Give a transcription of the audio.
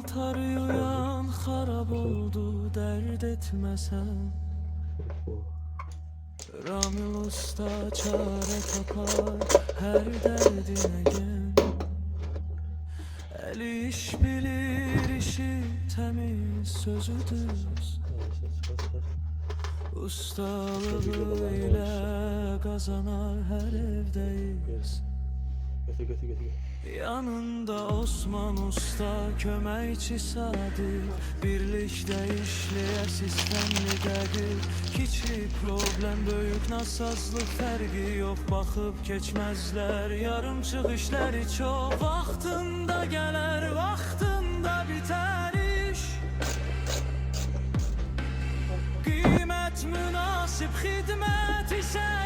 Paltar yuyan xarab oldu, dert etmesen. Ramil usta çare tapar her derdine gen. Eli iş bilir, işi temiz, sözü düz. Ustalığıyla kazanar her evdeyiz. Yanında Osman Usta, köməkçi Sadiq, birlikdə işləyə sistemlidir. Kiçik problem, böyük nasazlıq fərqi yox, baxıb keçməzlər yarımçıq işləri çox. Vaxtında gələr, vaxtında bitər iş. Qiymət münasib, xidmət isə